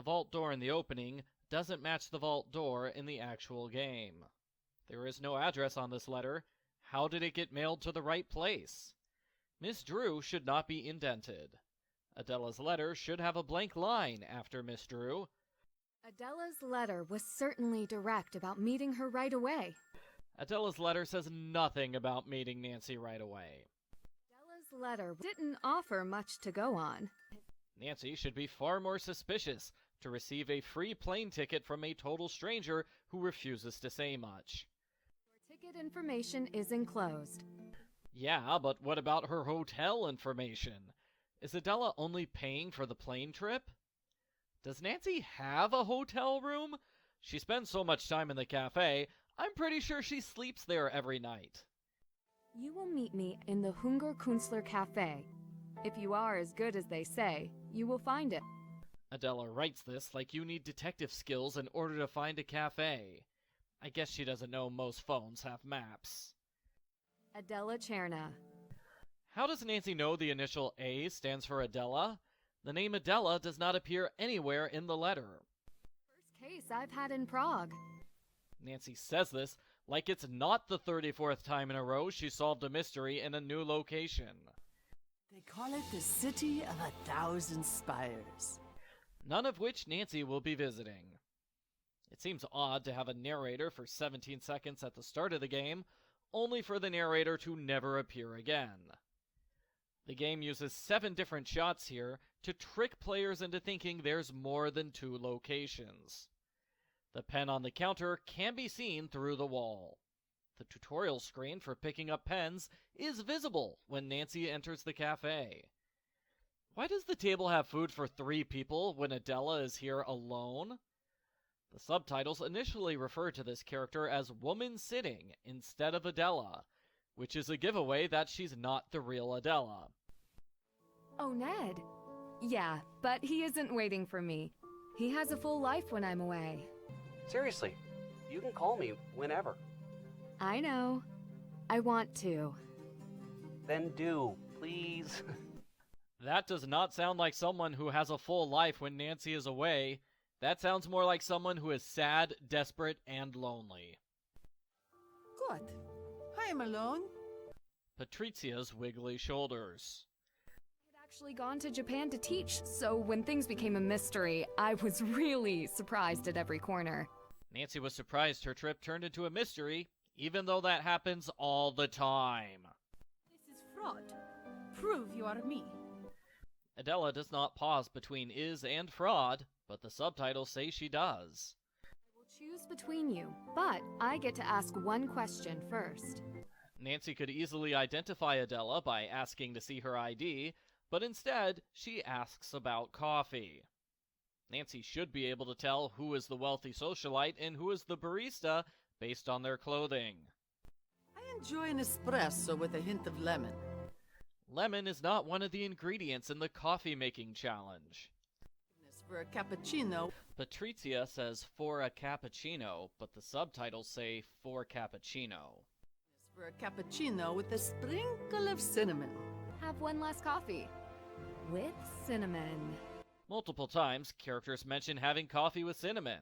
The vault door in the opening doesn't match the vault door in the actual game. There is no address on this letter. How did it get mailed to the right place? Miss Drew should not be indented. Adela's letter should have a blank line after Miss Drew. Adela's letter was certainly direct about meeting her right away. Adela's letter says nothing about meeting Nancy right away. Adela's letter didn't offer much to go on. Nancy should be far more suspicious to receive a free plane ticket from a total stranger who refuses to say much. Your ticket information is enclosed. Yeah, but what about her hotel information? Is Adela only paying for the plane trip? Does Nancy have a hotel room? She spends so much time in the cafe, I'm pretty sure she sleeps there every night. You will meet me in the Hungerkünstler Cafe. If you are as good as they say, you will find it. Adela writes this like you need detective skills in order to find a cafe. I guess she doesn't know most phones have maps. Adela Cherna. How does Nancy know the initial A stands for Adela? The name Adela does not appear anywhere in the letter. First case I've had in Prague. Nancy says this like it's not the 34th time in a row she solved a mystery in a new location. They call it the City of 1,000 Spires. None of which Nancy will be visiting. It seems odd to have a narrator for 17 seconds at the start of the game, only for the narrator to never appear again. The game uses 7 different shots here to trick players into thinking there's more than 2 locations. The pen on the counter can be seen through the wall. The tutorial screen for picking up pens is visible when Nancy enters the cafe. Why does the table have food for 3 people when Adela is here alone? The subtitles initially refer to this character as Woman Sitting instead of Adela, which is a giveaway that she's not the real Adela. Oh, Ned. Yeah, but he isn't waiting for me. He has a full life when I'm away. Seriously, you can call me whenever. I know. I want to. Then do, please. That does not sound like someone who has a full life when Nancy is away. That sounds more like someone who is sad, desperate, and lonely. Good. I am alone. Patrizia's wiggly shoulders. I had actually gone to Japan to teach, so when things became a mystery, I was really surprised at every corner. Nancy was surprised her trip turned into a mystery, even though that happens all the time. This is fraud. Prove you are me. Adela does not pause between is and fraud, but the subtitles say she does. I will choose between you, but I get to ask one question first. Nancy could easily identify Adela by asking to see her ID, but instead, she asks about coffee. Nancy should be able to tell who is the wealthy socialite and who is the barista based on their clothing. I enjoy an espresso with a hint of lemon. Lemon is not one of the ingredients in the coffee-making challenge. For a cappuccino. Patrizia says for a cappuccino, but the subtitles say for cappuccino. For a cappuccino with a sprinkle of cinnamon. Have one less coffee. With cinnamon. Multiple times, characters mention having coffee with cinnamon.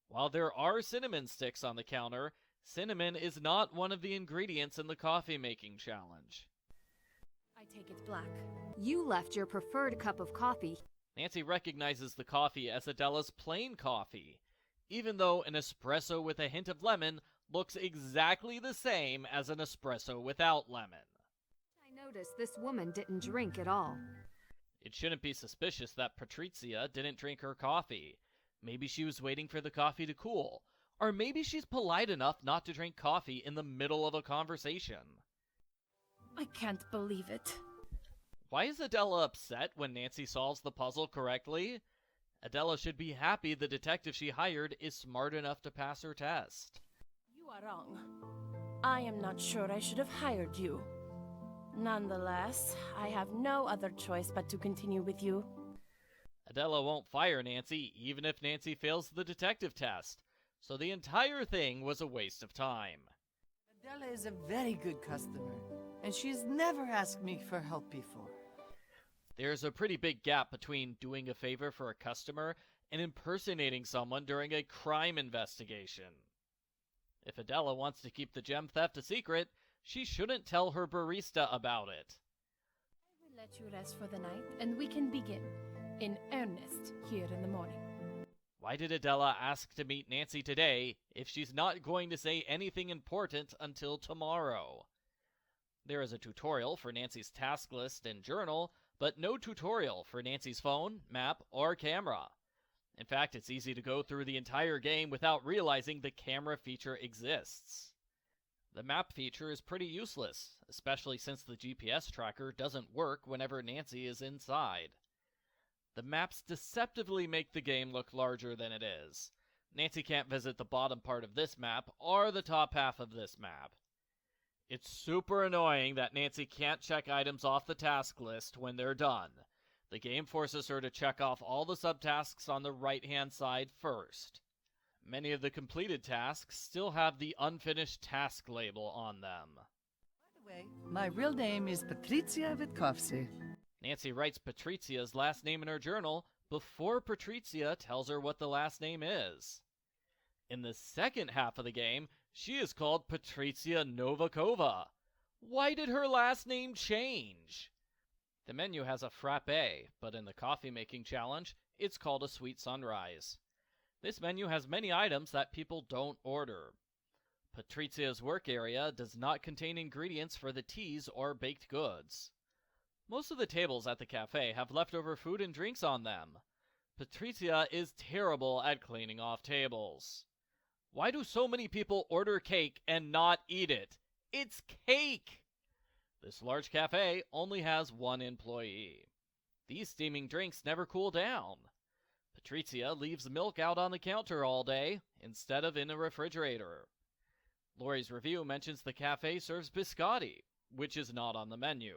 While there are cinnamon sticks on the counter, cinnamon is not one of the ingredients in the coffee-making challenge. I take it black. You left your preferred cup of coffee. Nancy recognizes the coffee as Adela's plain coffee, even though an espresso with a hint of lemon looks exactly the same as an espresso without lemon. I noticed this woman didn't drink at all. It shouldn't be suspicious that Patrizia didn't drink her coffee. Maybe she was waiting for the coffee to cool, or maybe she's polite enough not to drink coffee in the middle of a conversation. I can't believe it. Why is Adela upset when Nancy solves the puzzle correctly? Adela should be happy the detective she hired is smart enough to pass her test. You are wrong. I am not sure I should have hired you. Nonetheless, I have no other choice but to continue with you. Adela won't fire Nancy, even if Nancy fails the detective test, so the entire thing was a waste of time. Adela is a very good customer, and she has never asked me for help before. There's a pretty big gap between doing a favor for a customer and impersonating someone during a crime investigation. If Adela wants to keep the gem theft a secret, she shouldn't tell her barista about it. I will let you rest for the night, and we can begin, in earnest, here in the morning. Why did Adela ask to meet Nancy today if she's not going to say anything important until tomorrow? There is a tutorial for Nancy's task list and journal, but no tutorial for Nancy's phone, map, or camera. In fact, it's easy to go through the entire game without realizing the camera feature exists. The map feature is pretty useless, especially since the GPS tracker doesn't work whenever Nancy is inside. The maps deceptively make the game look larger than it is. Nancy can't visit the bottom part of this map or the top half of this map. It's super annoying that Nancy can't check items off the task list when they're done. The game forces her to check off all the subtasks on the right-hand side first. Many of the completed tasks still have the unfinished task label on them. By the way, my real name is Patricia Witkowski. Nancy writes Patricia's last name in her journal before Patricia tells her what the last name is. In the second half of the game, she is called Patricia Novakova. Why did her last name change? The menu has a frappe, but in the coffee-making challenge, it's called a sweet sunrise. This menu has many items that people don't order. Patricia's work area does not contain ingredients for the teas or baked goods. Most of the tables at the cafe have leftover food and drinks on them. Patricia is terrible at cleaning off tables. Why do so many people order cake and not eat it? It's cake! This large cafe only has one employee. These steaming drinks never cool down. Patricia leaves milk out on the counter all day instead of in a refrigerator. Lori's review mentions the cafe serves biscotti, which is not on the menu.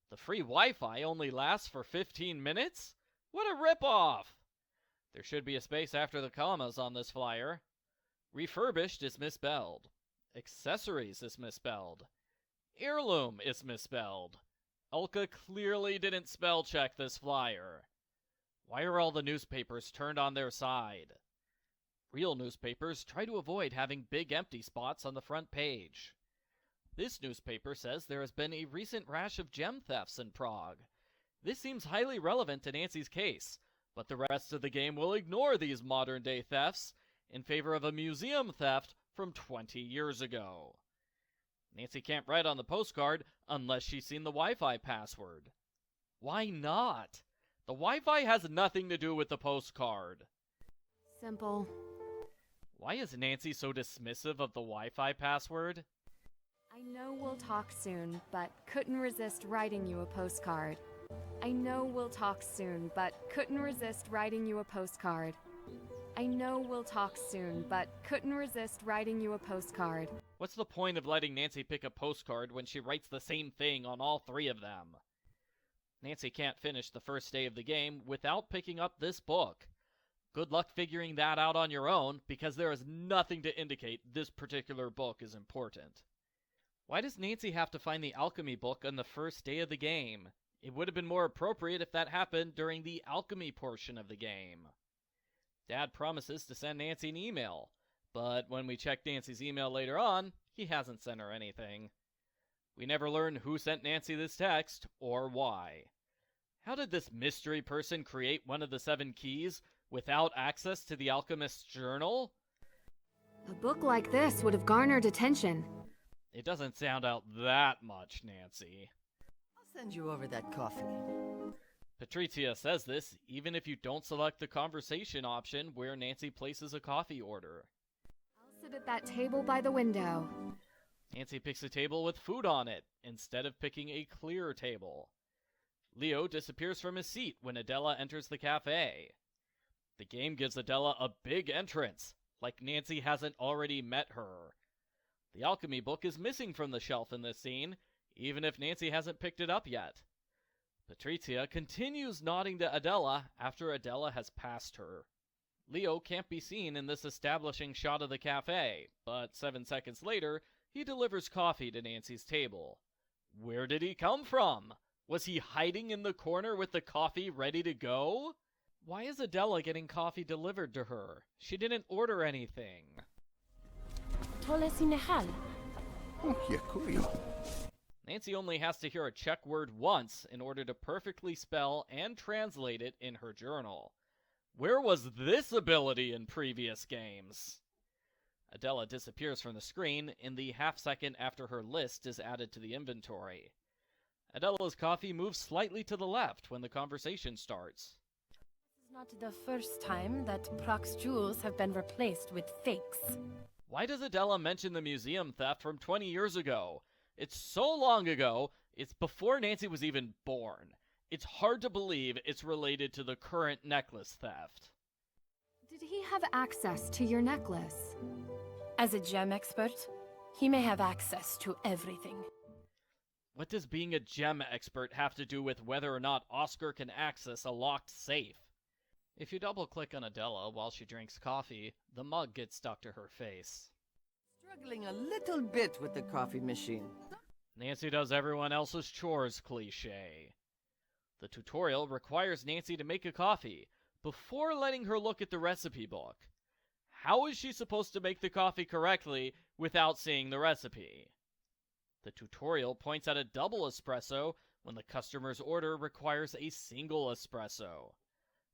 The free Wi-Fi only lasts for 15 minutes? What a ripoff! There should be a space after the commas on this flyer. Refurbished is misspelled. Accessories is misspelled. Heirloom is misspelled. Elka clearly didn't spell check this flyer. Why are all the newspapers turned on their side? Real newspapers try to avoid having big empty spots on the front page. This newspaper says there has been a recent rash of gem thefts in Prague. This seems highly relevant to Nancy's case, but the rest of the game will ignore these modern-day thefts in favor of a museum theft from 20 years ago. Nancy can't write on the postcard unless she's seen the Wi-Fi password. Why not? The Wi-Fi has nothing to do with the postcard. Simple. Why is Nancy so dismissive of the Wi-Fi password? I know we'll talk soon, but couldn't resist writing you a postcard. I know we'll talk soon, but couldn't resist writing you a postcard. I know we'll talk soon, but couldn't resist writing you a postcard. What's the point of letting Nancy pick a postcard when she writes the same thing on all three of them? Nancy can't finish the first day of the game without picking up this book. Good luck figuring that out on your own, because there is nothing to indicate this particular book is important. Why does Nancy have to find the alchemy book on the first day of the game? It would have been more appropriate if that happened during the alchemy portion of the game. Dad promises to send Nancy an email, but when we check Nancy's email later on, he hasn't sent her anything. We never learn who sent Nancy this text, or why. How did this mystery person create one of the 7 keys without access to the Alchemist's journal? A book like this would have garnered attention. It doesn't sound out that much, Nancy. I'll send you over that coffee. Patricia says this even if you don't select the conversation option where Nancy places a coffee order. I'll sit at that table by the window. Nancy picks a table with food on it, instead of picking a clear table. Leo disappears from his seat when Adela enters the cafe. The game gives Adela a big entrance, like Nancy hasn't already met her. The alchemy book is missing from the shelf in this scene, even if Nancy hasn't picked it up yet. Patricia continues nodding to Adela after Adela has passed her. Leo can't be seen in this establishing shot of the cafe, but 7 seconds later, he delivers coffee to Nancy's table. Where did he come from? Was he hiding in the corner with the coffee ready to go? Why is Adela getting coffee delivered to her? She didn't order anything. Tole sinehal. Nancy only has to hear a Czech word once in order to perfectly spell and translate it in her journal. Where was this ability in previous games? Adela disappears from the screen in the half second after her list is added to the inventory. Adela's coffee moves slightly to the left when the conversation starts. This is not the first time that Prox jewels have been replaced with fakes. Why does Adela mention the museum theft from 20 years ago? It's so long ago, it's before Nancy was even born. It's hard to believe it's related to the current necklace theft. Did he have access to your necklace? As a gem expert, he may have access to everything. What does being a gem expert have to do with whether or not Oscar can access a locked safe? If you double-click on Adela while she drinks coffee, the mug gets stuck to her face. Struggling a little bit with the coffee machine. Nancy does everyone else's chores cliché. The tutorial requires Nancy to make a coffee before letting her look at the recipe book. How is she supposed to make the coffee correctly without seeing the recipe? The tutorial points at a double espresso when the customer's order requires a single espresso.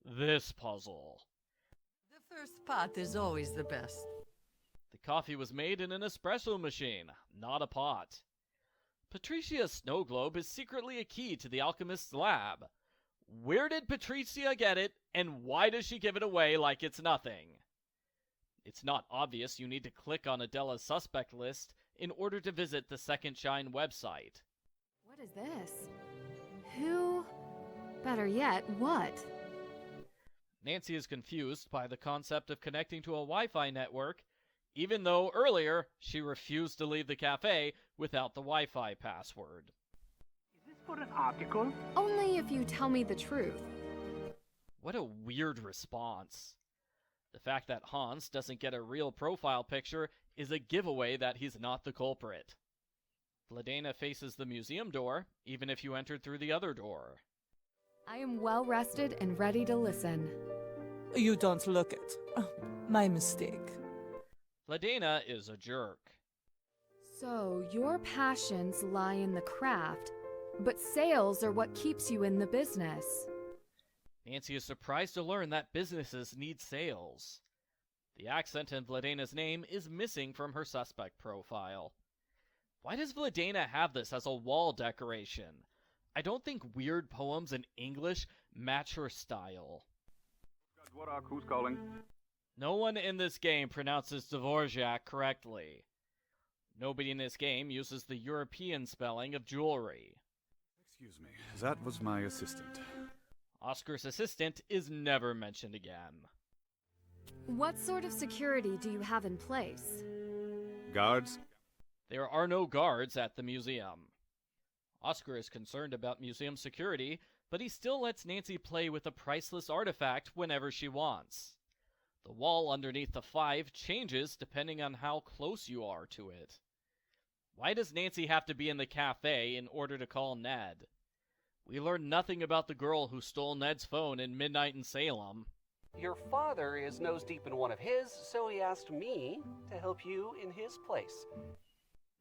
This puzzle. The first pot is always the best. The coffee was made in an espresso machine, not a pot. Patricia's snow globe is secretly a key to the Alchemist's lab. Where did Patricia get it, and why does she give it away like it's nothing? It's not obvious you need to click on Adela's suspect list in order to visit the Second Shine website. What is this? Who? Better yet, what? Nancy is confused by the concept of connecting to a Wi-Fi network, even though earlier she refused to leave the cafe without the Wi-Fi password. Is this for an article? Only if you tell me the truth. What a weird response. The fact that Hans doesn't get a real profile picture is a giveaway that he's not the culprit. Vladena faces the museum door, even if you entered through the other door. I am well rested and ready to listen. You don't look it. Oh, my mistake. Vladena is a jerk. So, your passions lie in the craft, but sales are what keeps you in the business. Nancy is surprised to learn that businesses need sales. The accent in Vladena's name is missing from her suspect profile. Why does Vladena have this as a wall decoration? I don't think weird poems in English match her style. Dvorak, who's calling? No one in this game pronounces Dvorak correctly. Nobody in this game uses the European spelling of jewelry. Excuse me, that was my assistant. Oscar's assistant is never mentioned again. What sort of security do you have in place? Guards? There are no guards at the museum. Oscar is concerned about museum security, but he still lets Nancy play with a priceless artifact whenever she wants. The wall underneath the 5 changes depending on how close you are to it. Why does Nancy have to be in the cafe in order to call Ned? We learn nothing about the girl who stole Ned's phone in Midnight in Salem. Your father is nose deep in one of his, so he asked me to help you in his place.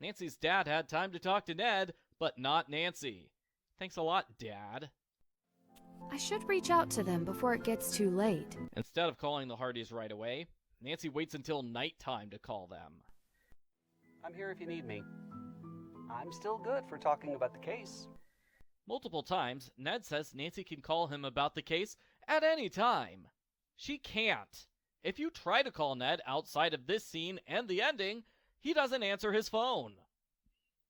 Nancy's dad had time to talk to Ned, but not Nancy. Thanks a lot, Dad. I should reach out to them before it gets too late. Instead of calling the Hardys right away, Nancy waits until nighttime to call them. I'm here if you need me. I'm still good for talking about the case. Multiple times, Ned says Nancy can call him about the case at any time. She can't. If you try to call Ned outside of this scene and the ending, he doesn't answer his phone.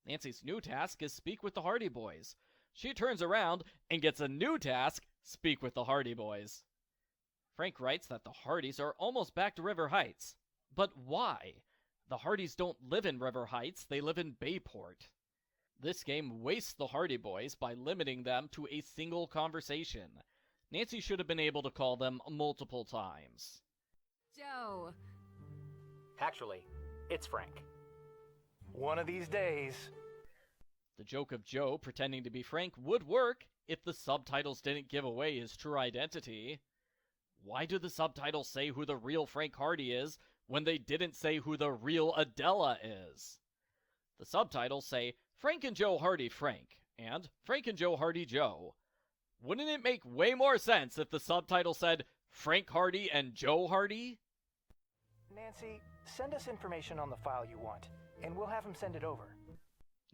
Nancy's new task is speak with the Hardy Boys. She turns around and gets a new task, speak with the Hardy Boys. Frank writes that the Hardys are almost back to River Heights. But why? The Hardys don't live in River Heights, they live in Bayport. This game wastes the Hardy Boys by limiting them to a single conversation. Nancy should have been able to call them multiple times. Joe. Actually, it's Frank. One of these days. The joke of Joe pretending to be Frank would work if the subtitles didn't give away his true identity. why do the subtitles say who the real Frank Hardy is when they didn't say who the real Adela is? The subtitles say Frank and Joe Hardy Frank, and Frank and Joe Hardy Joe. Wouldn't it make way more sense if the subtitle said Frank Hardy and Joe Hardy? Nancy, send us information on the file you want, and we'll have him send it over.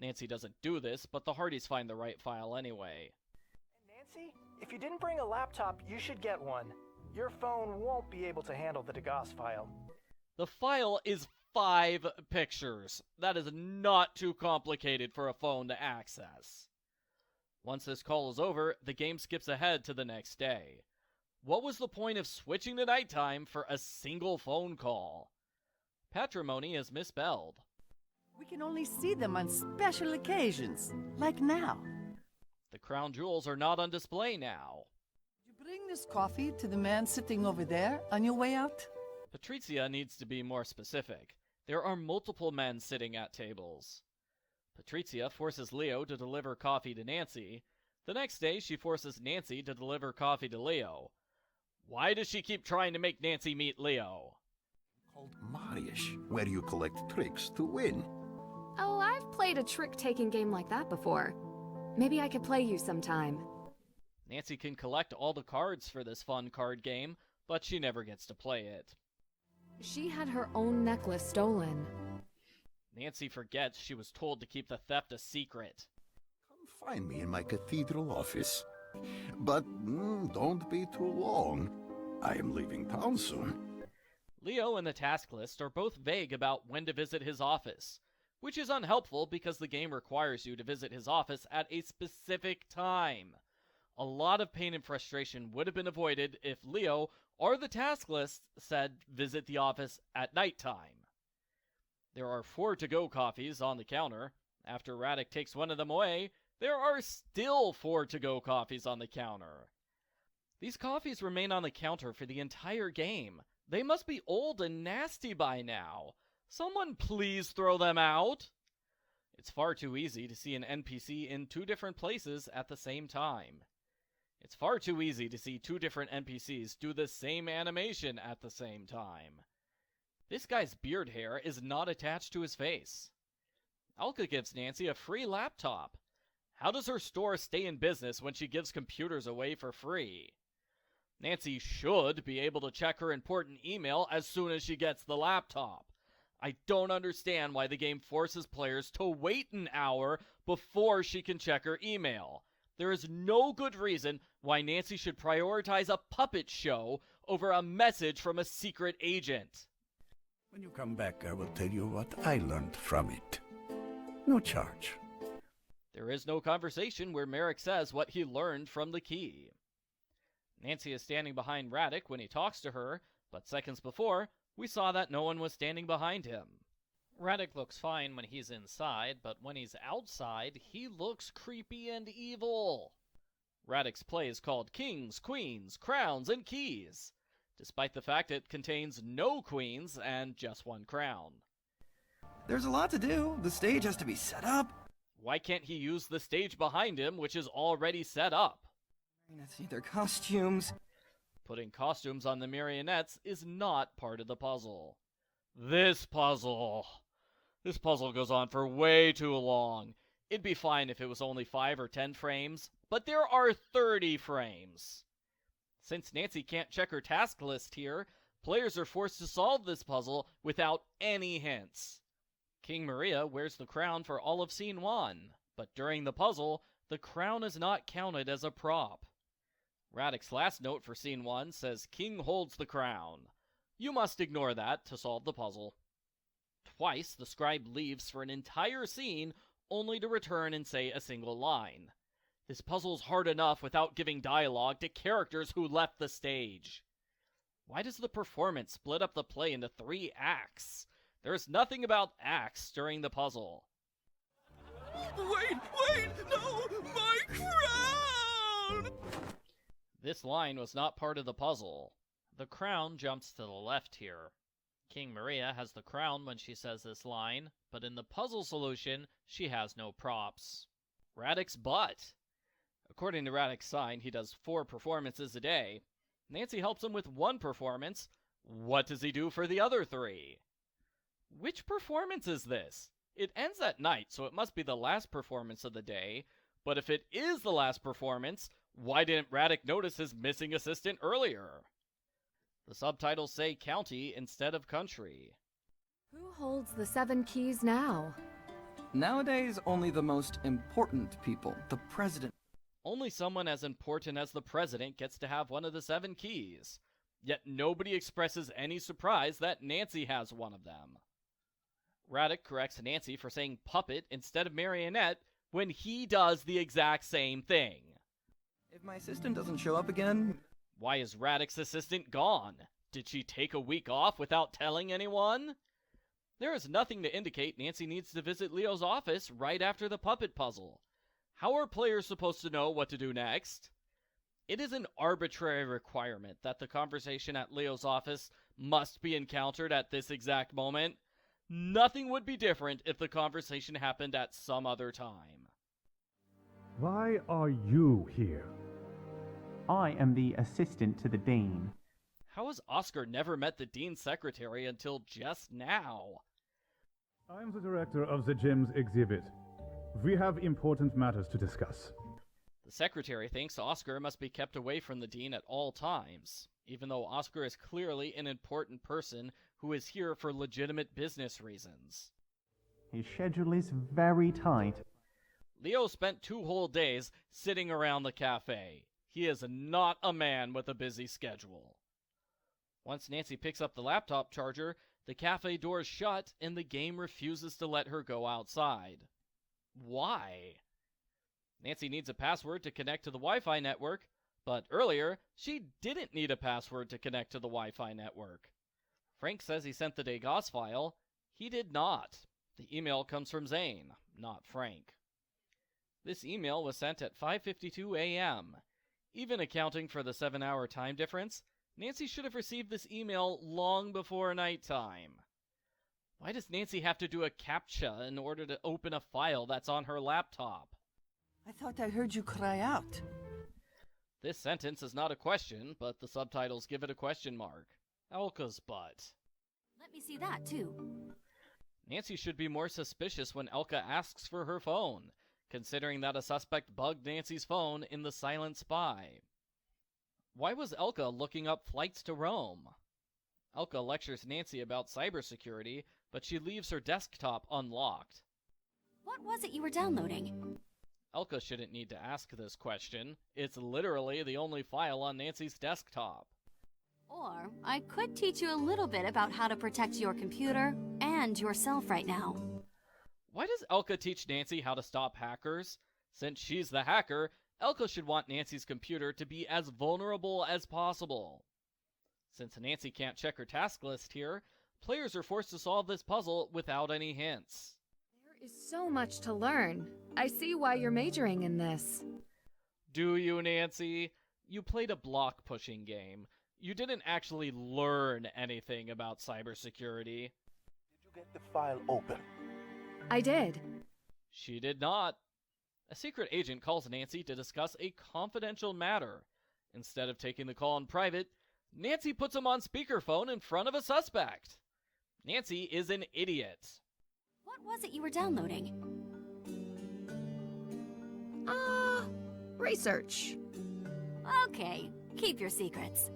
Nancy doesn't do this, but the Hardys find the right file anyway. Nancy, if you didn't bring a laptop, you should get one. Your phone won't be able to handle the DeGoss file. The file is 5 pictures. That is not too complicated for a phone to access. Once this call is over, the game skips ahead to the next day. What was the point of switching to nighttime for a single phone call? Patrimony is misspelled. We can only see them on special occasions, like now. The crown jewels are not on display now. Did you bring this coffee to the man sitting over there on your way out? Patrizia needs to be more specific. There are multiple men sitting at tables. Patrizia forces Leo to deliver coffee to Nancy. The next day, she forces Nancy to deliver coffee to Leo. Why does she keep trying to make Nancy meet Leo? Called Marius, where you collect tricks to win. Oh, I've played a trick-taking game like that before. Maybe I could play you sometime. Nancy can collect all the cards for this fun card game, but she never gets to play it. She had her own necklace stolen. Nancy forgets she was told to keep the theft a secret. Come find me in my cathedral office. But don't be too long. I am leaving town soon. Leo and the task list are both vague about when to visit his office, which is unhelpful because the game requires you to visit his office at a specific time. A lot of pain and frustration would have been avoided if Leo or the task list said visit the office at nighttime. There are 4 to-go coffees on the counter. After Radek takes one of them away, there are still 4 to-go coffees on the counter. These coffees remain on the counter for the entire game. They must be old and nasty by now. Someone please throw them out. It's far too easy to see an NPC in 2 different places at the same time. It's far too easy to see 2 different NPCs do the same animation at the same time. This guy's beard hair is not attached to his face. Alka gives Nancy a free laptop. How does her store stay in business when she gives computers away for free? Nancy should be able to check her important email as soon as she gets the laptop. I don't understand why the game forces players to wait an hour before she can check her email. There is no good reason why Nancy should prioritize a puppet show over a message from a secret agent. When you come back, I will tell you what I learned from it. No charge. There is no conversation where Merrick says what he learned from the key. Nancy is standing behind Radek when he talks to her, but seconds before, we saw that no one was standing behind him. Radek looks fine when he's inside, but when he's outside, he looks creepy and evil. Radek's play is called Kings, Queens, Crowns, and Keys, despite the fact it contains no queens and just 1 crown. There's a lot to do. The stage has to be set up. Why can't he use the stage behind him, which is already set up? Let's see their costumes. Putting costumes on the marionettes is not part of the puzzle. This puzzle goes on for way too long. It'd be fine if it was only 5 or 10 frames, but there are 30 frames. Since Nancy can't check her task list here, players are forced to solve this puzzle without any hints. King Maria wears the crown for all of Scene 1, but during the puzzle, the crown is not counted as a prop. Radek's last note for Scene 1 says King holds the crown. You must ignore that to solve the puzzle. Twice, the scribe leaves for an entire scene only to return and say a single line. This puzzle's hard enough without giving dialogue to characters who left the stage. Why does the performance split up the play into 3 acts? There's nothing about acts during the puzzle. Wait, no, my crown! This line was not part of the puzzle. The crown jumps to the left here. King Maria has the crown when she says this line, but in the puzzle solution, she has no props. Radek's butt. According to Radek's sign, he does 4 performances a day. Nancy helps him with one performance. What does he do for the other 3? Which performance is this? It ends at night, so it must be the last performance of the day. But if it is the last performance, why didn't Radek notice his missing assistant earlier? The subtitles say county instead of country. Who holds the 7 keys now? Nowadays, only the most important people, the president. Only someone as important as the president gets to have one of the 7 keys. Yet nobody expresses any surprise that Nancy has one of them. Radek corrects Nancy for saying puppet instead of marionette when he does the exact same thing. If my assistant doesn't show up again... Why is Radek's assistant gone? Did she take a week off without telling anyone? There is nothing to indicate Nancy needs to visit Leo's office right after the puppet puzzle. How are players supposed to know what to do next? It is an arbitrary requirement that the conversation at Leo's office must be encountered at this exact moment. Nothing would be different if the conversation happened at some other time. Why are you here? I am the assistant to the dean. How has Oscar never met the dean's secretary until just now? I'm the director of the gym's exhibit. We have important matters to discuss. The secretary thinks Oscar must be kept away from the dean at all times, even though Oscar is clearly an important person who is here for legitimate business reasons. His schedule is very tight. Leo spent 2 whole days sitting around the cafe. He is not a man with a busy schedule. Once Nancy picks up the laptop charger, the cafe doors shut and the game refuses to let her go outside. Why? Nancy needs a password to connect to the Wi-Fi network, but earlier, she didn't need a password to connect to the Wi-Fi network. Frank says he sent the Degas file. He did not. The email comes from Zane, not Frank. This email was sent at 5:52 a.m. Even accounting for the 7-hour time difference, Nancy should have received this email long before nighttime. Why does Nancy have to do a CAPTCHA in order to open a file that's on her laptop? I thought I heard you cry out. This sentence is not a question, but the subtitles give it a question mark. Elka's butt. Let me see that, too. Nancy should be more suspicious when Elka asks for her phone, considering that a suspect bugged Nancy's phone in The Silent Spy. Why was Elka looking up flights to Rome? Elka lectures Nancy about cybersecurity, but she leaves her desktop unlocked. What was it you were downloading? Elka shouldn't need to ask this question. It's literally the only file on Nancy's desktop. Or I could teach you a little bit about how to protect your computer and yourself right now. Why does Elka teach Nancy how to stop hackers? Since she's the hacker, Elka should want Nancy's computer to be as vulnerable as possible. Since Nancy can't check her task list here, players are forced to solve this puzzle without any hints. There is so much to learn. I see why you're majoring in this. Do you, Nancy? You played a block-pushing game. You didn't actually learn anything about cybersecurity. Did you get the file open? I did. She did not. A secret agent calls Nancy to discuss a confidential matter. Instead of taking the call in private, Nancy puts him on speakerphone in front of a suspect. Nancy is an idiot. What was it you were downloading? Research. Okay, keep your secrets.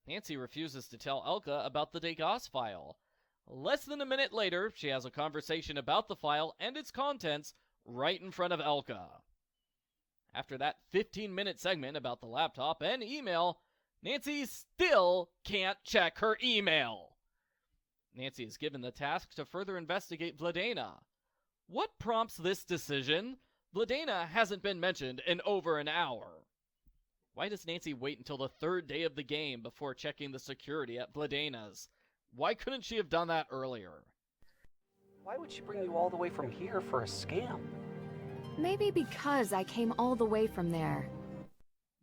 Nancy refuses to tell Elka about the Degas file. Less than a minute later, she has a conversation about the file and its contents right in front of Elka. After that 15-minute segment about the laptop and email, Nancy still can't check her email. Nancy is given the task to further investigate Vladena. What prompts this decision? Vladena hasn't been mentioned in over an hour. Why does Nancy wait until the 3rd day of the game before checking the security at Vladena's? Why couldn't she have done that earlier? Why would she bring you all the way from here for a scam? Maybe because I came all the way from there.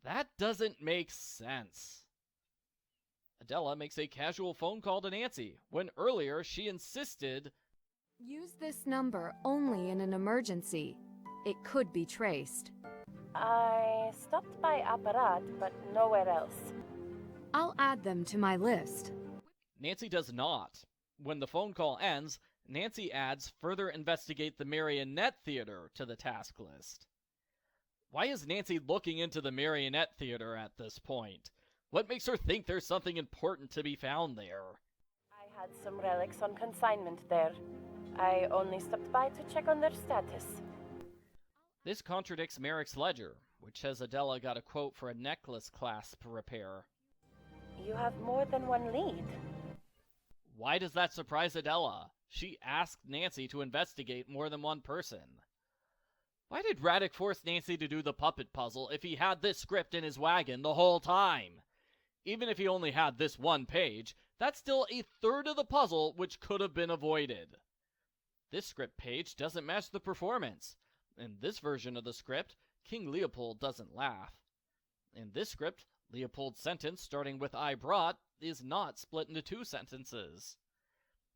That doesn't make sense. Adela makes a casual phone call to Nancy, when earlier she insisted, Use this number only in an emergency. It could be traced. I stopped by Apparat, but nowhere else. I'll add them to my list. Nancy does not. When the phone call ends, Nancy adds further investigate the Marionette Theater to the task list. Why is Nancy looking into the Marionette Theater at this point? What makes her think there's something important to be found there? I had some relics on consignment there. I only stopped by to check on their status. This contradicts Merrick's ledger, which says Adela got a quote for a necklace clasp repair. You have more than one lead. Why does that surprise Adela? She asked Nancy to investigate more than one person. Why did Radek force Nancy to do the puppet puzzle if he had this script in his wagon the whole time? Even if he only had this one page, that's still a third of the puzzle which could have been avoided. This script page doesn't match the performance. In this version of the script, King Leopold doesn't laugh. In this script, Leopold's sentence starting with I brought is not split into two sentences.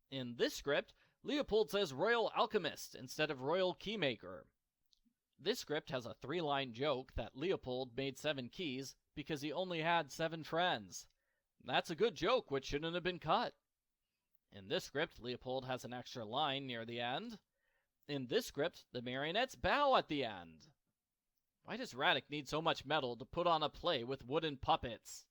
In this script, Leopold says Royal Alchemist instead of Royal Keymaker. This script has a 3-line joke that Leopold made 7 keys because he only had 7 friends. That's a good joke which shouldn't have been cut. In this script, Leopold has an extra line near the end. In this script, the marionettes bow at the end. Why does Radek need so much metal to put on a play with wooden puppets?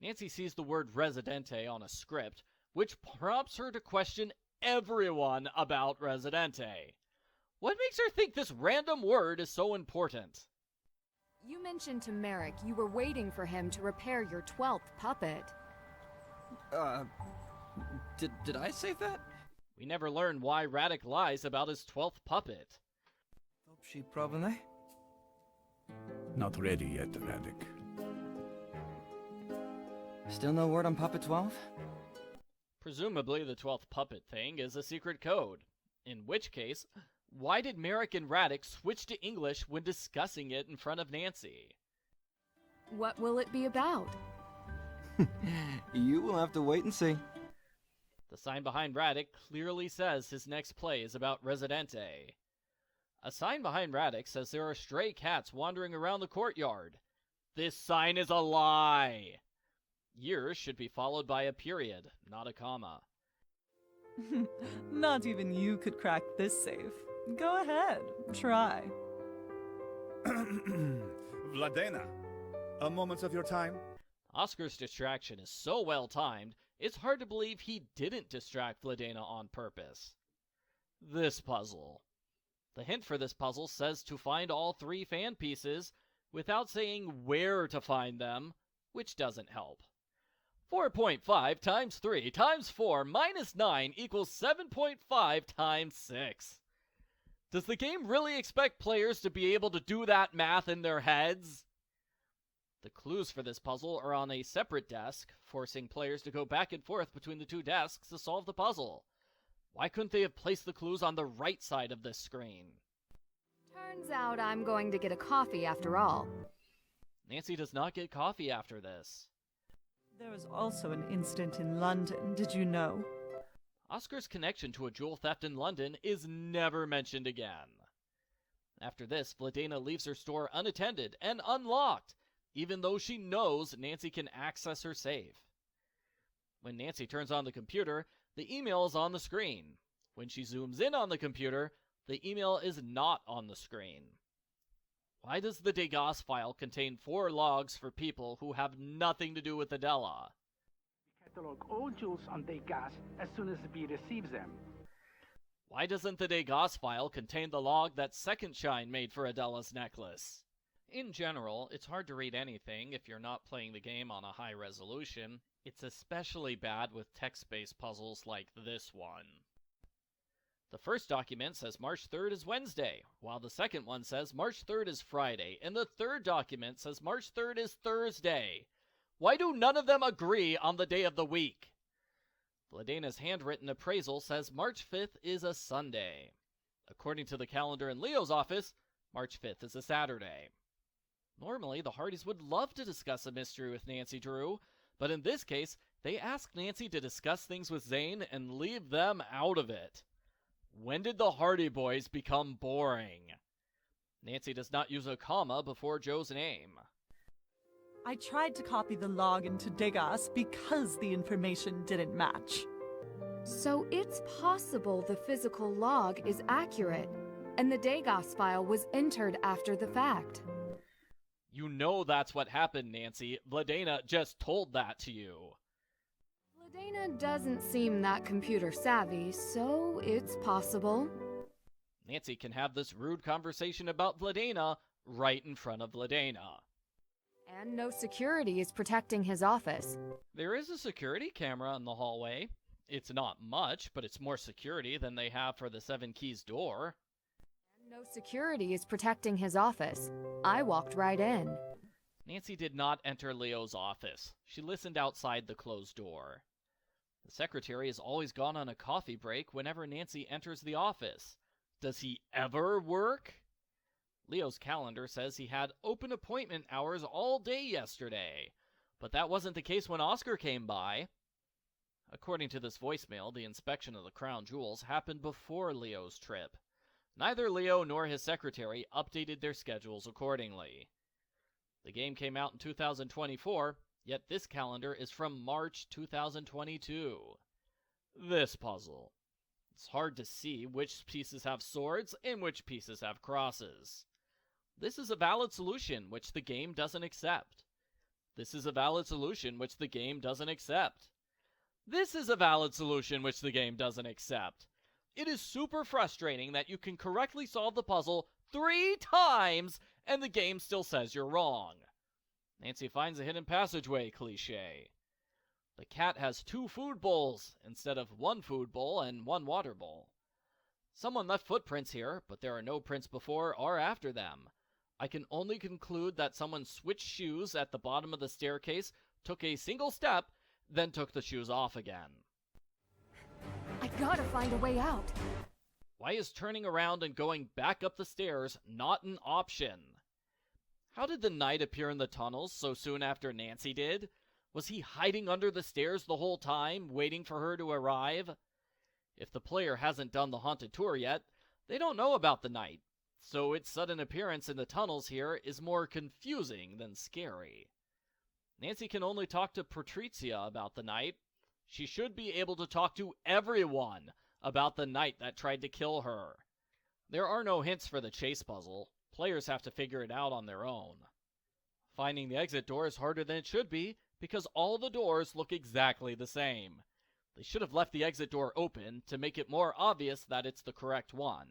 Nancy sees the word Residente on a script, which prompts her to question everyone about Residente. What makes her think this random word is so important? You mentioned to Merrick you were waiting for him to repair your 12th puppet. Did I say that? We never learn why Radek lies about his 12th puppet. Dobrze, probably. Not ready yet, Radek. Still no word on Puppet 12? Presumably the 12th puppet thing is a secret code. In which case, why did Merrick and Radek switch to English when discussing it in front of Nancy? What will it be about? You will have to wait and see. The sign behind Radek clearly says his next play is about Residente. A sign behind Radek says there are stray cats wandering around the courtyard. This sign is a lie! Years should be followed by a period, not a comma. Not even you could crack this safe. Go ahead, try. Vladena, a moment of your time? Oscar's distraction is so well timed, it's hard to believe he didn't distract Vladena on purpose. This puzzle. The hint for this puzzle says to find all 3 fan pieces without saying where to find them, which doesn't help. 4.5 times 3 times 4 minus 9 equals 7.5 times 6. Does the game really expect players to be able to do that math in their heads? The clues for this puzzle are on a separate desk, forcing players to go back and forth between the 2 desks to solve the puzzle. Why couldn't they have placed the clues on the right side of this screen? Turns out I'm going to get a coffee after all. Nancy does not get coffee after this. There was also an incident in London, did you know? Oscar's connection to a jewel theft in London is never mentioned again. After this, Vladena leaves her store unattended and unlocked, even though she knows Nancy can access her safe. When Nancy turns on the computer, the email is on the screen. When she zooms in on the computer, the email is not on the screen. Why does the Degas file contain 4 logs for people who have nothing to do with Adela? We catalog all jewels on Degas as soon as we receive them. Why doesn't the Degas file contain the log that Second Shine made for Adela's necklace? In general, it's hard to read anything if you're not playing the game on a high resolution. It's especially bad with text-based puzzles like this one. The first document says March 3rd is Wednesday, while the second one says March 3rd is Friday, and the third document says March 3rd is Thursday. Why do none of them agree on the day of the week? Vladena's handwritten appraisal says March 5th is a Sunday. According to the calendar in Leo's office, March 5th is a Saturday. Normally, the Hardys would love to discuss a mystery with Nancy Drew, but in this case, they ask Nancy to discuss things with Zane and leave them out of it. When did the Hardy Boys become boring? Nancy does not use a comma before Joe's name. I tried to copy the log into Degas because the information didn't match. So it's possible the physical log is accurate, and the Degas file was entered after the fact. You know that's what happened, Nancy. Vladena just told that to you. Vladena doesn't seem that computer savvy, so it's possible. Nancy can have this rude conversation about Vladena right in front of Vladena. And no security is protecting his office. There is a security camera in the hallway. It's not much, but it's more security than they have for the Seven Keys door. And no security is protecting his office. I walked right in. Nancy did not enter Leo's office. She listened outside the closed door. The secretary has always gone on a coffee break whenever Nancy enters the office. Does he ever work? Leo's calendar says he had open appointment hours all day yesterday, but that wasn't the case when Oscar came by. According to this voicemail, the inspection of the crown jewels happened before Leo's trip. Neither Leo nor his secretary updated their schedules accordingly. The game came out in 2024, yet this calendar is from March 2022. This puzzle. It's hard to see which pieces have swords and which pieces have crosses. This is a valid solution which the game doesn't accept. This is a valid solution which the game doesn't accept. This is a valid solution which the game doesn't accept. It is super frustrating that you can correctly solve the puzzle 3 times and the game still says you're wrong. Nancy finds a hidden passageway cliché. The cat has 2 food bowls instead of 1 food bowl and 1 water bowl. Someone left footprints here, but there are no prints before or after them. I can only conclude that someone switched shoes at the bottom of the staircase, took a single step, then took the shoes off again. I gotta find a way out. Why is turning around and going back up the stairs not an option? How did the knight appear in the tunnels so soon after Nancy did? Was he hiding under the stairs the whole time, waiting for her to arrive? If the player hasn't done the haunted tour yet, they don't know about the knight, so its sudden appearance in the tunnels here is more confusing than scary. Nancy can only talk to Patrizia about the knight. She should be able to talk to everyone about the knight that tried to kill her. There are no hints for the chase puzzle. Players have to figure it out on their own. Finding the exit door is harder than it should be because all the doors look exactly the same. They should have left the exit door open to make it more obvious that it's the correct one.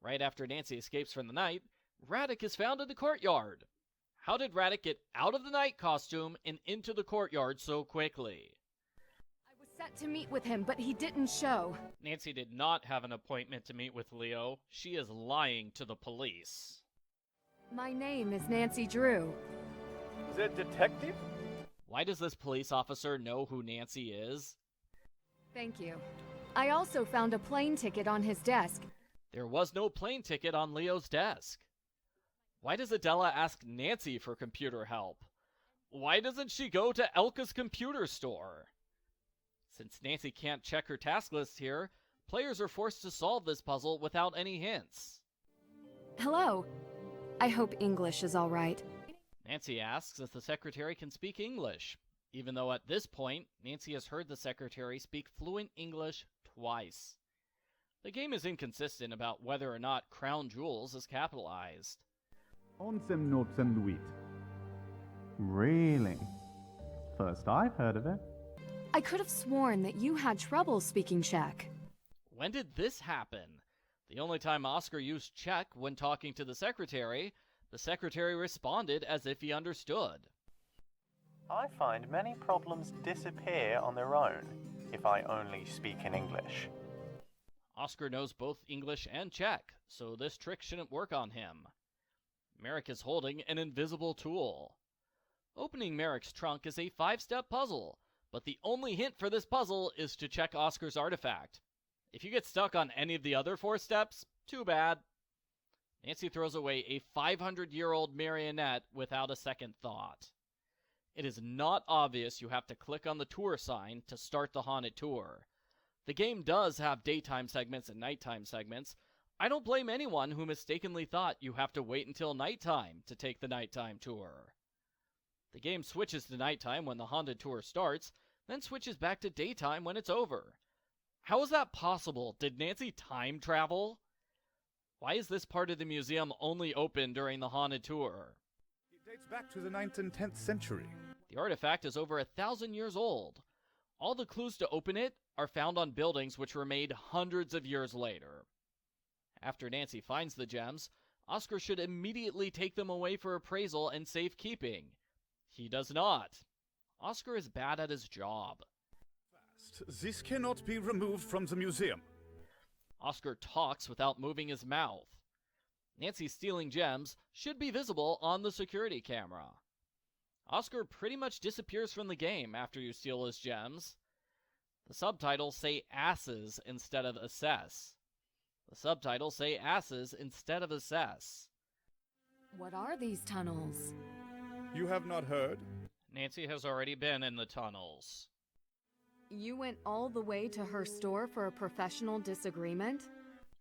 Right after Nancy escapes from the night, Radek is found in the courtyard. How did Radek get out of the night costume and into the courtyard so quickly? I was set to meet with him, but he didn't show. Nancy did not have an appointment to meet with Leo. She is lying to the police. My name is Nancy Drew. The detective? Why does this police officer know who Nancy is? Thank you. I also found a plane ticket on his desk. There was no plane ticket on Leo's desk. Why does Adela ask Nancy for computer help? Why doesn't she go to Elka's computer store? Since Nancy can't check her task list here, players are forced to solve this puzzle without any hints. Hello. I hope English is all right. Nancy asks if the secretary can speak English, even though at this point, Nancy has heard the secretary speak fluent English twice. The game is inconsistent about whether or not Crown Jewels is capitalized. On some notes and wheat. Really? First I've heard of it. I could have sworn that you had trouble speaking Czech. When did this happen? The only time Oscar used Czech when talking to the secretary responded as if he understood. I find many problems disappear on their own if I only speak in English. Oscar knows both English and Czech, so this trick shouldn't work on him. Merrick is holding an invisible tool. Opening Merrick's trunk is a 5-step puzzle, but the only hint for this puzzle is to check Oscar's artifact. If you get stuck on any of the other 4 steps, too bad. Nancy throws away a 500-year-old marionette without a second thought. It is not obvious you have to click on the tour sign to start the haunted tour. The game does have daytime segments and nighttime segments. I don't blame anyone who mistakenly thought you have to wait until nighttime to take the nighttime tour. The game switches to nighttime when the haunted tour starts, then switches back to daytime when it's over. How is that possible? Did Nancy time travel? Why is this part of the museum only open during the haunted tour? It dates back to the 9th and 10th century. The artifact is over 1,000 years old. All the clues to open it are found on buildings which were made hundreds of years later. After Nancy finds the gems, Oscar should immediately take them away for appraisal and safekeeping. He does not. Oscar is bad at his job. This cannot be removed from the museum. Oscar talks without moving his mouth. Nancy stealing gems should be visible on the security camera. Oscar pretty much disappears from the game after you steal his gems. The subtitles say asses instead of assess. The subtitles say asses instead of assess. What are these tunnels? You have not heard? Nancy has already been in the tunnels. You went all the way to her store for a professional disagreement?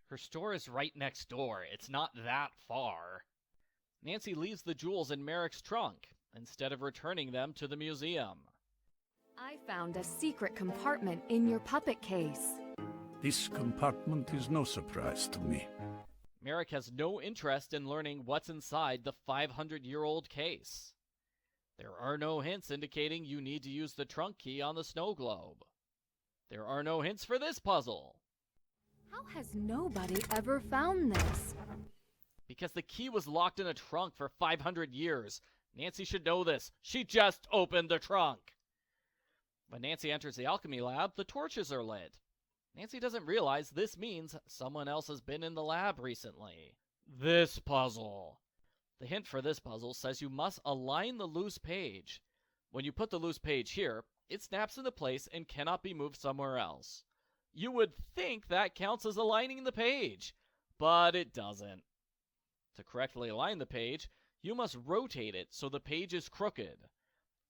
Her store is right next door. It's not that far. Nancy leaves the jewels in Merrick's trunk instead of returning them to the museum. I found a secret compartment in your puppet case. This compartment is no surprise to me. Merrick has no interest in learning what's inside the 500-year-old case. There are no hints indicating you need to use the trunk key on the snow globe. There are no hints for this puzzle. How has nobody ever found this? Because the key was locked in a trunk for 500 years. Nancy should know this. She just opened the trunk. When Nancy enters the alchemy lab, the torches are lit. Nancy doesn't realize this means someone else has been in the lab recently. This puzzle. The hint for this puzzle says you must align the loose page. When you put the loose page here, it snaps into place and cannot be moved somewhere else. You would think that counts as aligning the page, but it doesn't. To correctly align the page, you must rotate it so the page is crooked.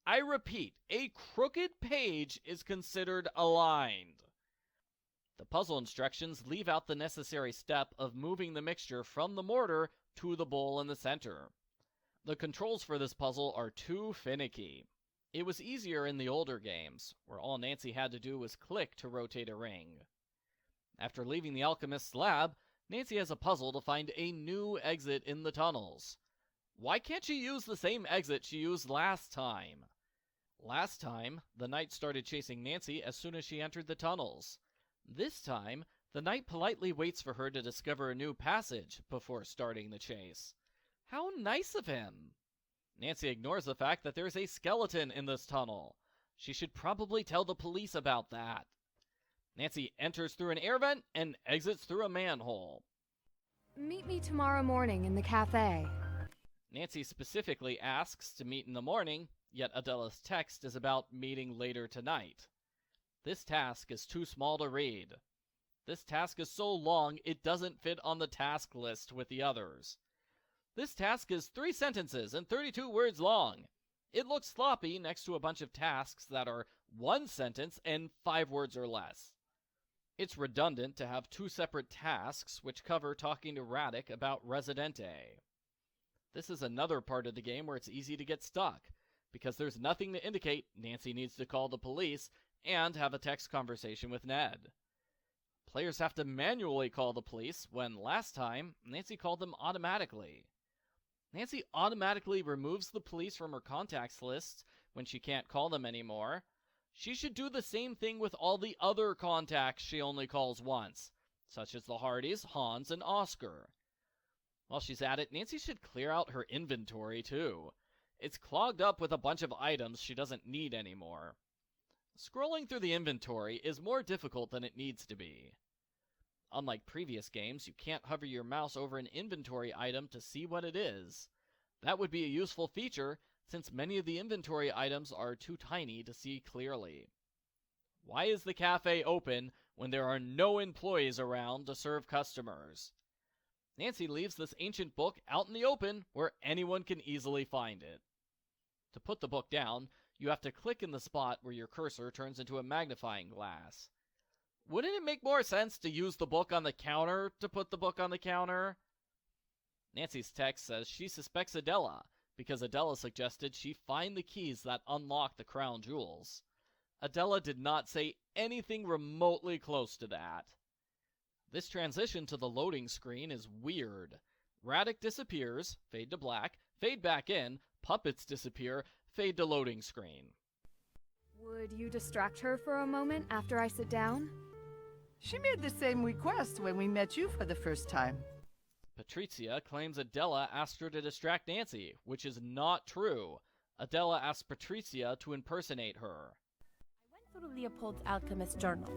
I repeat, a crooked page is considered aligned. The puzzle instructions leave out the necessary step of moving the mixture from the mortar to the bowl in the center. The controls for this puzzle are too finicky. It was easier in the older games, where all Nancy had to do was click to rotate a ring. After leaving the Alchemist's lab, Nancy has a puzzle to find a new exit in the tunnels. Why can't she use the same exit she used last time? Last time, the knight started chasing Nancy as soon as she entered the tunnels. This time, the knight politely waits for her to discover a new passage before starting the chase. How nice of him! Nancy ignores the fact that there's a skeleton in this tunnel. She should probably tell the police about that. Nancy enters through an air vent and exits through a manhole. Meet me tomorrow morning in the cafe. Nancy specifically asks to meet in the morning, yet Adela's text is about meeting later tonight. This task is too small to read. This task is so long it doesn't fit on the task list with the others. This task is 3 sentences and 32 words long. It looks sloppy next to a bunch of tasks that are 1 sentence and 5 words or less. It's redundant to have 2 separate tasks which cover talking to Radic about Residente. This is another part of the game where it's easy to get stuck, because there's nothing to indicate Nancy needs to call the police and have a text conversation with Ned. Players have to manually call the police when last time Nancy called them automatically. Nancy automatically removes the police from her contacts list when she can't call them anymore. She should do the same thing with all the other contacts she only calls once, such as the Hardys, Hans, and Oscar. While she's at it, Nancy should clear out her inventory too. It's clogged up with a bunch of items she doesn't need anymore. Scrolling through the inventory is more difficult than it needs to be. Unlike previous games, you can't hover your mouse over an inventory item to see what it is. That would be a useful feature, since many of the inventory items are too tiny to see clearly. Why is the cafe open when there are no employees around to serve customers? Nancy leaves this ancient book out in the open where anyone can easily find it. To put the book down, you have to click in the spot where your cursor turns into a magnifying glass. Wouldn't it make more sense to use the book on the counter to put the book on the counter? Nancy's text says she suspects Adela, because Adela suggested she find the keys that unlock the crown jewels. Adela did not say anything remotely close to that. This transition to the loading screen is weird. Radek disappears, fade to black, fade back in, puppets disappear, fade to loading screen. Would you distract her for a moment after I sit down? She made the same request when we met you for the first time. Patrizia claims Adela asked her to distract Nancy, which is not true. Adela asked Patrizia to impersonate her. I went through Leopold's Alchemist journal.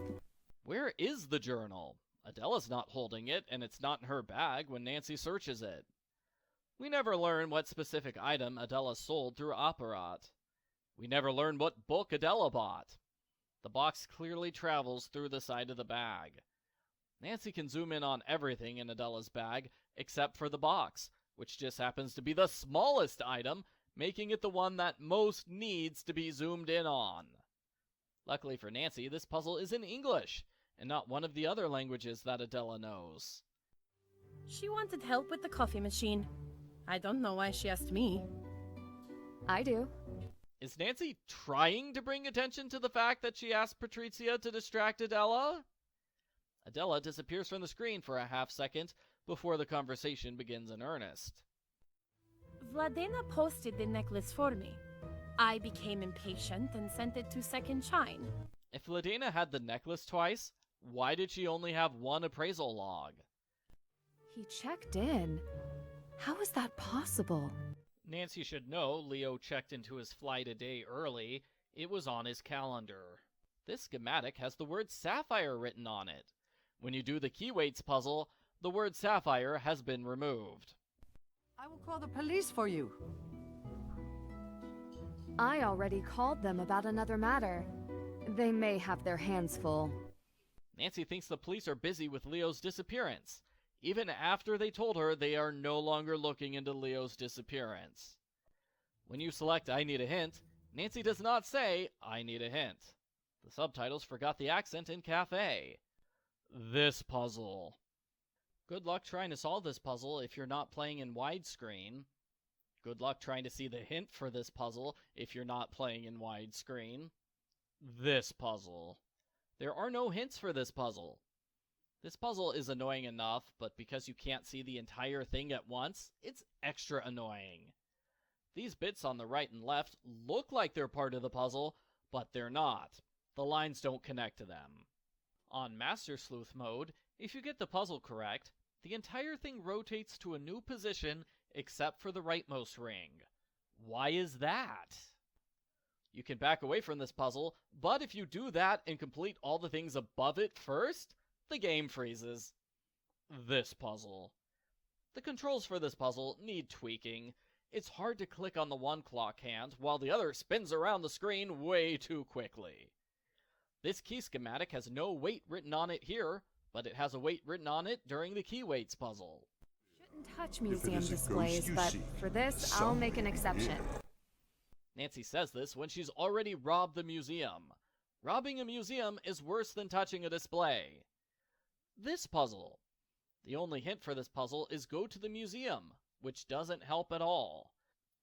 Where is the journal? Adela's not holding it, and it's not in her bag when Nancy searches it. We never learn what specific item Adela sold through Apparat. We never learn what book Adela bought. The box clearly travels through the side of the bag. Nancy can zoom in on everything in Adela's bag, except for the box, which just happens to be the smallest item, making it the one that most needs to be zoomed in on. Luckily for Nancy, this puzzle is in English, and not one of the other languages that Adela knows. She wanted help with the coffee machine. I don't know why she asked me. I do. Is Nancy trying to bring attention to the fact that she asked Patrizia to distract Adela? Adela disappears from the screen for a half second before the conversation begins in earnest. Vladena posted the necklace for me. I became impatient and sent it to Second Shine. If Vladena had the necklace twice, why did she only have one appraisal log? He checked in. How is that possible? Nancy should know Leo checked into his flight a day early. It was on his calendar. This schematic has the word sapphire written on it. When you do the key weights puzzle, the word sapphire has been removed. I will call the police for you. I already called them about another matter. They may have their hands full. Nancy thinks the police are busy with Leo's disappearance, even after they told her they are no longer looking into Leo's disappearance. When you select I need a hint, Nancy does not say I need a hint. The subtitles forgot the accent in cafe. This puzzle. Good luck trying to solve this puzzle if you're not playing in widescreen. Good luck trying to see the hint for this puzzle if you're not playing in widescreen. This puzzle. There are no hints for this puzzle. This puzzle is annoying enough, but because you can't see the entire thing at once, it's extra annoying. These bits on the right and left look like they're part of the puzzle, but they're not. The lines don't connect to them. On Master Sleuth mode, if you get the puzzle correct, the entire thing rotates to a new position except for the rightmost ring. Why is that? You can back away from this puzzle, but if you do that and complete all the things above it first, the game freezes. This puzzle. The controls for this puzzle need tweaking. It's hard to click on the one clock hand while the other spins around the screen way too quickly. This key schematic has no weight written on it here, but it has a weight written on it during the key weights puzzle. Shouldn't touch museum displays, but for this, I'll make an exception. Nancy says this when she's already robbed the museum. Robbing a museum is worse than touching a display. This puzzle. The only hint for this puzzle is go to the museum, which doesn't help at all.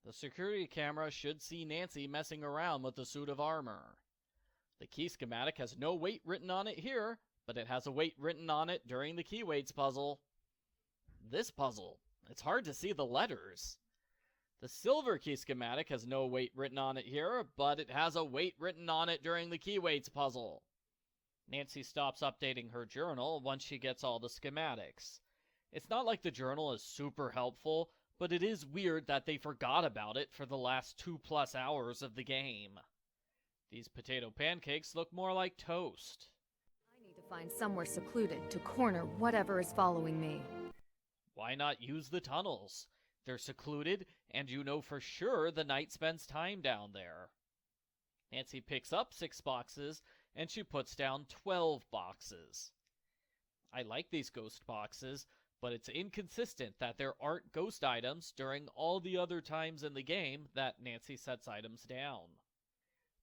The security camera should see Nancy messing around with the suit of armor. The key schematic has no weight written on it here, but it has a weight written on it during the key weights puzzle. This puzzle. It's hard to see the letters. The silver key schematic has no weight written on it here, but it has a weight written on it during the key weights puzzle. Nancy stops updating her journal once she gets all the schematics. It's not like the journal is super helpful, but it is weird that they forgot about it for the last 2+ hours of the game. These potato pancakes look more like toast. I need to find somewhere secluded to corner whatever is following me. Why not use the tunnels? They're secluded, and you know for sure the knight spends time down there. Nancy picks up 6 boxes, and she puts down 12 boxes. I like these ghost boxes, but it's inconsistent that there aren't ghost items during all the other times in the game that Nancy sets items down.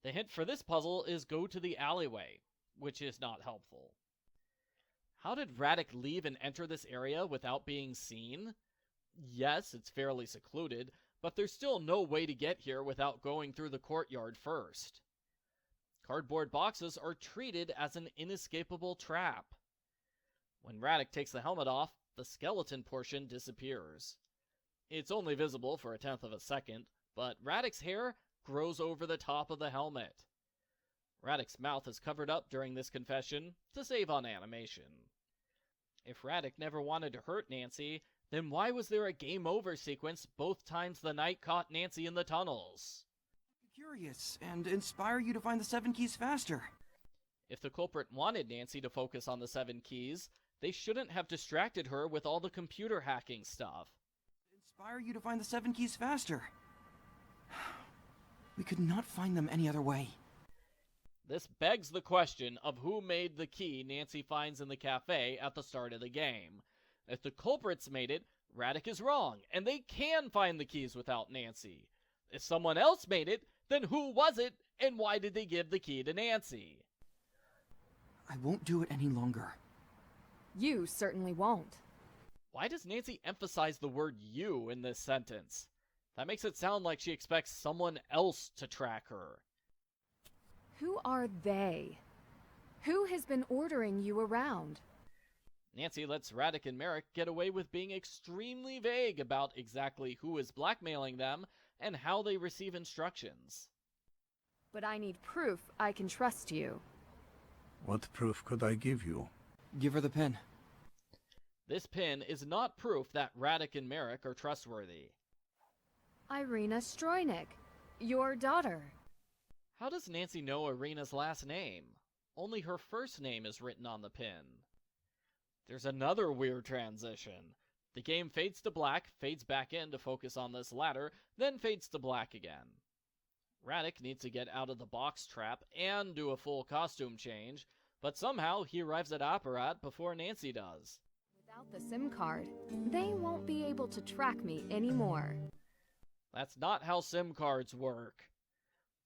The hint for this puzzle is go to the alleyway, which is not helpful. How did Radek leave and enter this area without being seen? Yes, it's fairly secluded, but there's still no way to get here without going through the courtyard first. Cardboard boxes are treated as an inescapable trap. When Radek takes the helmet off, the skeleton portion disappears. It's only visible for 1/10 of a second, but Radek's hair grows over the top of the helmet. Radek's mouth is covered up during this confession to save on animation. If Radek never wanted to hurt Nancy, then why was there a game over sequence both times the knight caught Nancy in the tunnels? Curious, and inspire you to find the 7 keys faster. If the culprit wanted Nancy to focus on the 7 keys, they shouldn't have distracted her with all the computer hacking stuff. Inspire you to find the 7 keys faster. We could not find them any other way. This begs the question of who made the key Nancy finds in the cafe at the start of the game. If the culprits made it, Radek is wrong, and they can find the keys without Nancy. If someone else made it, then who was it, and why did they give the key to Nancy? I won't do it any longer. You certainly won't. Why does Nancy emphasize the word you in this sentence? That makes it sound like she expects someone else to track her. Who are they? Who has been ordering you around? Nancy lets Radek and Merrick get away with being extremely vague about exactly who is blackmailing them and how they receive instructions. But I need proof I can trust you. What proof could I give you? Give her the pin. This pin is not proof that Radek and Merrick are trustworthy. Irina Strojnik, your daughter. How does Nancy know Irina's last name? Only her first name is written on the pin. There's another weird transition. The game fades to black, fades back in to focus on this latter, then fades to black again. Radek needs to get out of the box trap and do a full costume change, but somehow he arrives at Apparat before Nancy does. Without the SIM card, they won't be able to track me anymore. That's not how SIM cards work.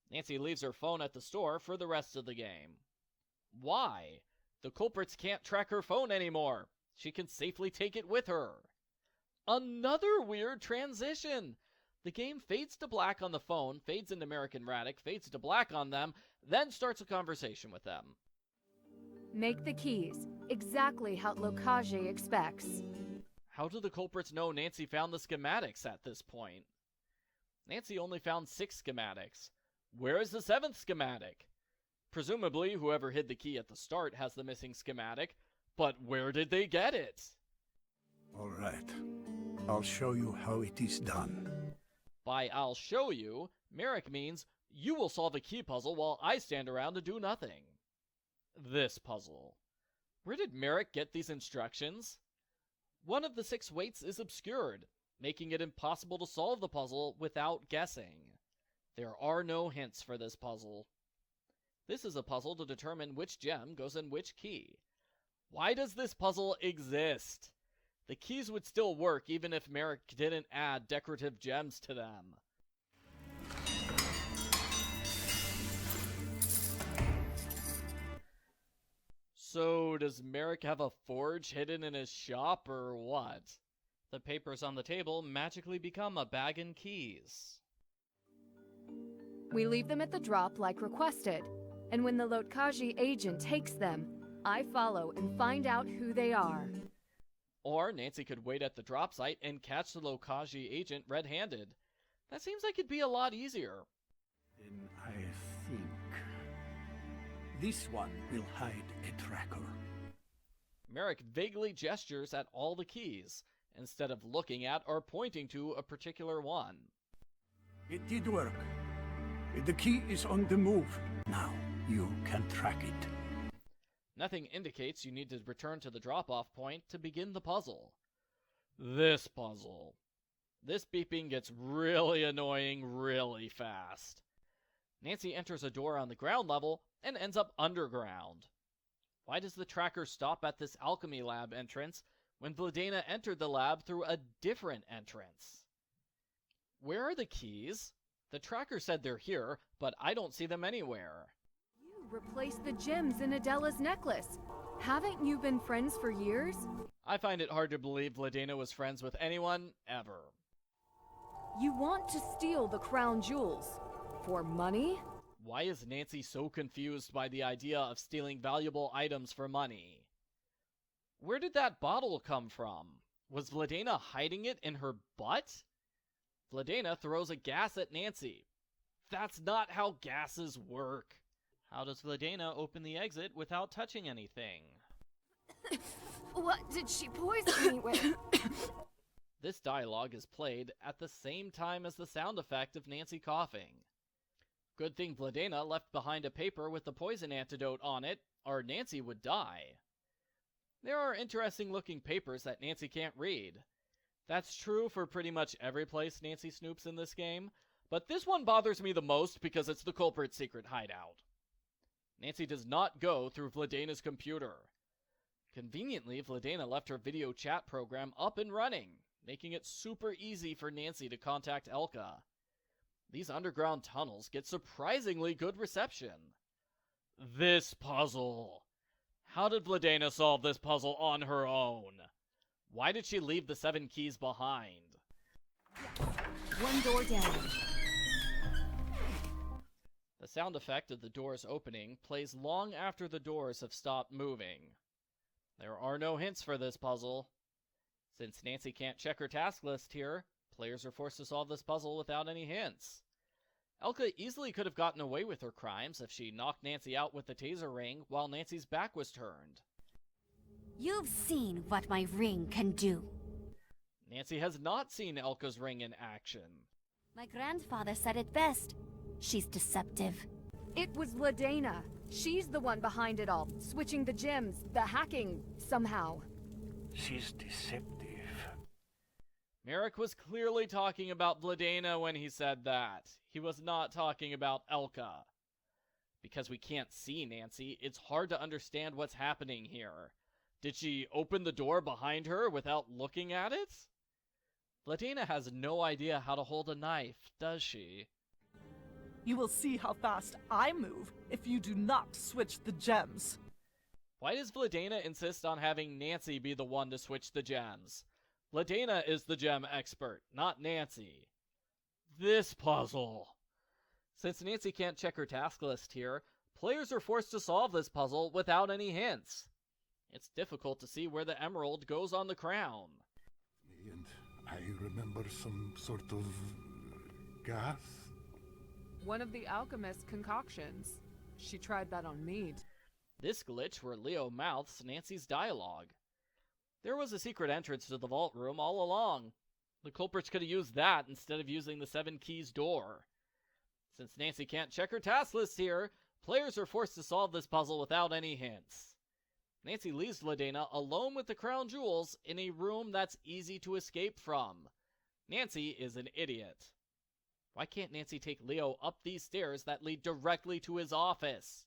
Nancy leaves her phone at the store for the rest of the game. Why? The culprits can't track her phone anymore. She can safely take it with her. Another weird transition. The game fades to black on the phone, fades into Merrick and Radek, fades to black on them, then starts a conversation with them. Make the keys, exactly how Lokage expects. How do the culprits know Nancy found the schematics at this point? Nancy only found 6 schematics. Where is the 7th schematic? Presumably, whoever hid the key at the start has the missing schematic, but where did they get it? All right. I'll show you how it is done. By I'll show you, Merrick means you will solve a key puzzle while I stand around to do nothing. This puzzle. Where did Merrick get these instructions? One of the 6 weights is obscured, making it impossible to solve the puzzle without guessing. There are no hints for this puzzle. This is a puzzle to determine which gem goes in which key. Why does this puzzle exist? The keys would still work even if Merrick didn't add decorative gems to them. So, does Merrick have a forge hidden in his shop or what? The papers on the table magically become a bag and keys. We leave them at the drop like requested, and when the Lokage agent takes them, I follow and find out who they are. Or Nancy could wait at the drop site and catch the Lokage agent red-handed. That seems like it'd be a lot easier. Then I think this one will hide a tracker. Merrick vaguely gestures at all the keys, instead of looking at or pointing to a particular one. It did work. The key is on the move. Now you can track it. Nothing indicates you need to return to the drop-off point to begin the puzzle. This puzzle. This beeping gets really annoying really fast. Nancy enters a door on the ground level and ends up underground. Why does the tracker stop at this alchemy lab entrance when Vladena entered the lab through a different entrance? Where are the keys? The tracker said they're here, but I don't see them anywhere. You replaced the gems in Adela's necklace. Haven't you been friends for years? I find it hard to believe Vladena was friends with anyone, ever. You want to steal the crown jewels. For money? Why is Nancy so confused by the idea of stealing valuable items for money? Where did that bottle come from? Was Vladena hiding it in her butt? Vladena throws a gas at Nancy. That's not how gases work. How does Vladena open the exit without touching anything? What did she poison me with? This dialogue is played at the same time as the sound effect of Nancy coughing. Good thing Vladena left behind a paper with the poison antidote on it, or Nancy would die. There are interesting looking papers that Nancy can't read. That's true for pretty much every place Nancy snoops in this game, but this one bothers me the most because it's the culprit's secret hideout. Nancy does not go through Vladena's computer. Conveniently, Vladena left her video chat program up and running, making it super easy for Nancy to contact Elka. These underground tunnels get surprisingly good reception. This puzzle. How did Vladena solve this puzzle on her own? Why did she leave the 7 keys behind? One door down. The sound effect of the doors opening plays long after the doors have stopped moving. There are no hints for this puzzle. Since Nancy can't check her task list here, players are forced to solve this puzzle without any hints. Elka easily could have gotten away with her crimes if she knocked Nancy out with the taser ring while Nancy's back was turned. You've seen what my ring can do. Nancy has not seen Elka's ring in action. My grandfather said it best. She's deceptive. It was Vladena. She's the one behind it all, switching the gems, the hacking, somehow. She's deceptive. Merrick was clearly talking about Vladena when he said that. He was not talking about Elka. Because we can't see Nancy, it's hard to understand what's happening here. Did she open the door behind her without looking at it? Vladena has no idea how to hold a knife, does she? You will see how fast I move if you do not switch the gems. Why does Vladena insist on having Nancy be the one to switch the gems? Vladena is the gem expert, not Nancy. This puzzle. Since Nancy can't check her task list here, players are forced to solve this puzzle without any hints. It's difficult to see where the emerald goes on the crown. And I remember some sort of gas. One of the Alchemist concoctions. She tried that on me. This glitch where Leo mouths Nancy's dialogue. There was a secret entrance to the vault room all along. The culprits could have used that instead of using the 7 keys door. Since Nancy can't check her task list here, players are forced to solve this puzzle without any hints. Nancy leaves Vladena alone with the crown jewels in a room that's easy to escape from. Nancy is an idiot. Why can't Nancy take Leo up these stairs that lead directly to his office?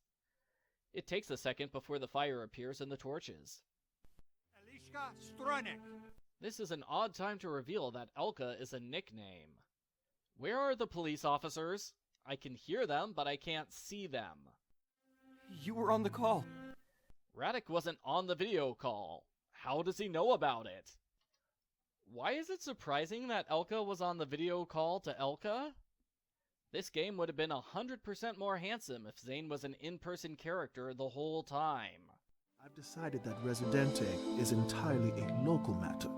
It takes a second before the fire appears in the torches. This is an odd time to reveal that Elka is a nickname. Where are the police officers? I can hear them, but I can't see them. You were on the call. Radek wasn't on the video call. How does he know about it? Why is it surprising that Elka was on the video call to Elka? This game would have been 100% more handsome if Zane was an in-person character the whole time. I've decided that Residente is entirely a local matter,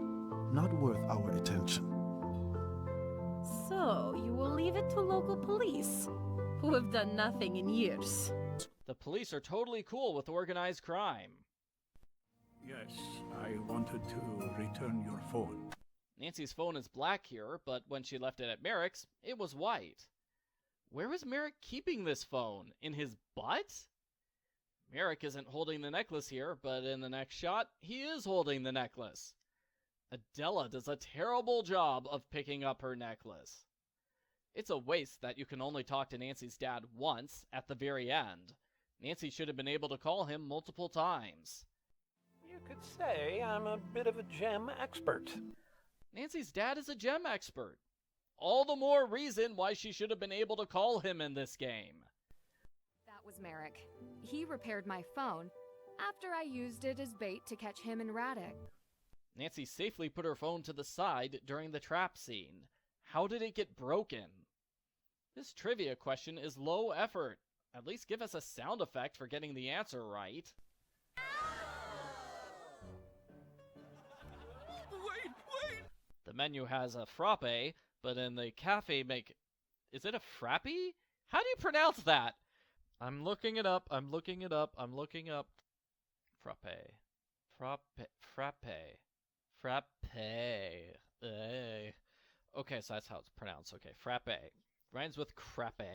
not worth our attention. So, you will leave it to local police, who have done nothing in years. The police are totally cool with organized crime. Yes, I wanted to return your phone. Nancy's phone is black here, but when she left it at Merrick's, it was white. Where was Merrick keeping this phone? In his butt? Merrick isn't holding the necklace here, but in the next shot, he is holding the necklace. Adela does a terrible job of picking up her necklace. It's a waste that you can only talk to Nancy's dad once at the very end. Nancy should have been able to call him multiple times. You could say I'm a bit of a gem expert. Nancy's dad is a gem expert. All the more reason why she should have been able to call him in this game. That was Merrick. He repaired my phone, after I used it as bait to catch him and Radek. Nancy safely put her phone to the side during the trap scene. How did it get broken? This trivia question is low effort. At least give us a sound effect for getting the answer right. Wait! The menu has a frappe, but in the cafe is it a frappe? How do you pronounce that? I'm looking it up. Frappe. Okay, so that's how it's pronounced. Okay, frappe. Rhymes with crepe.